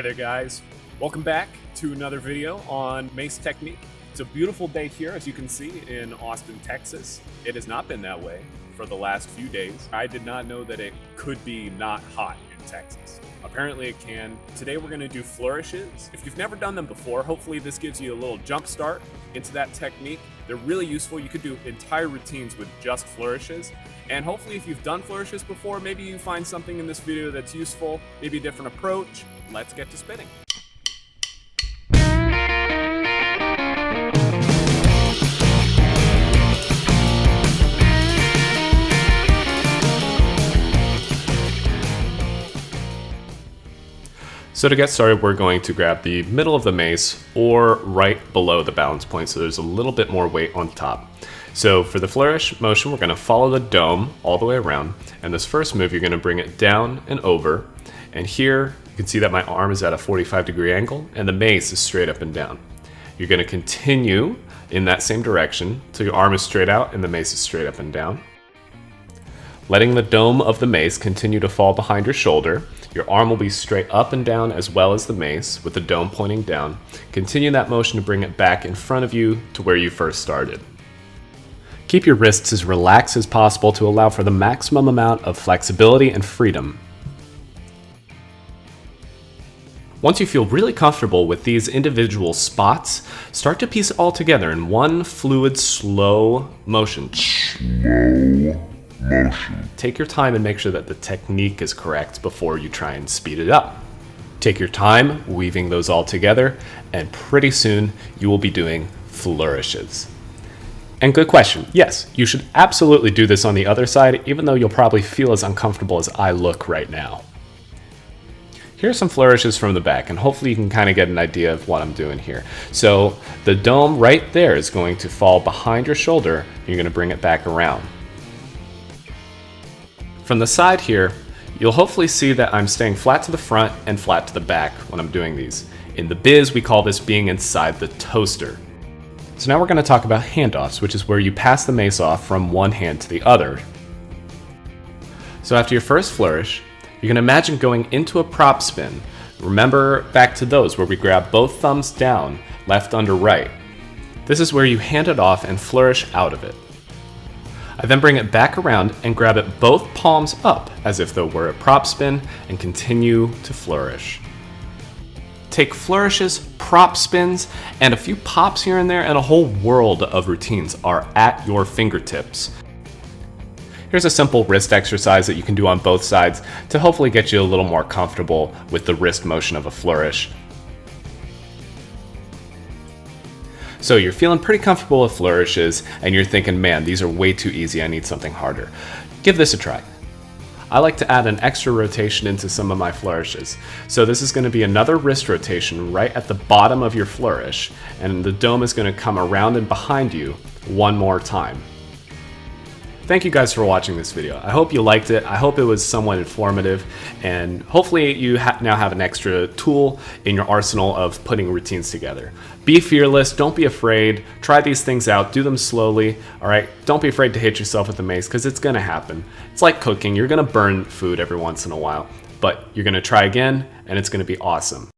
Hey there guys, welcome back to another video on mace technique. It's a beautiful day here, as you can see, in Austin, Texas. It has not been that way for the last few days. I did not know that it could be not hot in Texas. Apparently it can. Today we're going to do flourishes. If you've never done them before, hopefully this gives you a little jump start into that technique. They're really useful. You could do entire routines with just flourishes. And hopefully if you've done flourishes before, maybe you find something in this video that's useful, maybe a different approach. Let's get to spinning. So to get started, we're going to grab the middle of the mace or right below the balance point, so there's a little bit more weight on top. So for the flourish motion, we're going to follow the dome all the way around, and this first move, you're going to bring it down and over, and here you can see that my arm is at a 45-degree angle, and the mace is straight up and down. You're going to continue in that same direction till your arm is straight out and the mace is straight up and down. Letting the dome of the mace continue to fall behind your shoulder. Your arm will be straight up and down as well as the mace with the dome pointing down. Continue that motion to bring it back in front of you to where you first started. Keep your wrists as relaxed as possible to allow for the maximum amount of flexibility and freedom. Once you feel really comfortable with these individual spots, start to piece it all together in one fluid, slow motion. Take your time and make sure that the technique is correct before you try and speed it up. Take your time weaving those all together, and pretty soon you will be doing flourishes. And good question, yes, you should absolutely do this on the other side, even though you'll probably feel as uncomfortable as I look right now. Here's some flourishes from the back, and hopefully you can kind of get an idea of what I'm doing here. So the dome right there is going to fall behind your shoulder, and you're going to bring it back around. From the side here, you'll hopefully see that I'm staying flat to the front and flat to the back when I'm doing these. In the biz, we call this being inside the toaster. So now we're going to talk about handoffs, which is where you pass the mace off from one hand to the other. So after your first flourish, you can imagine going into a prop spin. Remember back to those where we grab both thumbs down, left under right. This is where you hand it off and flourish out of it. I then bring it back around and grab it both palms up as if though we're a prop spin and continue to flourish. Take flourishes, prop spins, and a few pops here and there, and a whole world of routines are at your fingertips. Here's a simple wrist exercise that you can do on both sides to hopefully get you a little more comfortable with the wrist motion of a flourish. So you're feeling pretty comfortable with flourishes, and you're thinking, man, these are way too easy, I need something harder. Give this a try. I like to add an extra rotation into some of my flourishes. So this is going to be another wrist rotation right at the bottom of your flourish, and the dome is going to come around and behind you one more time. Thank you guys for watching this video. I hope you liked it. I hope it was somewhat informative, and hopefully you now have an extra tool in your arsenal of putting routines together. Be fearless, don't be afraid, try these things out, do them slowly, all right? Don't be afraid to hit yourself with the mace, because it's gonna happen. It's like cooking, you're gonna burn food every once in a while, but you're gonna try again, and it's gonna be awesome.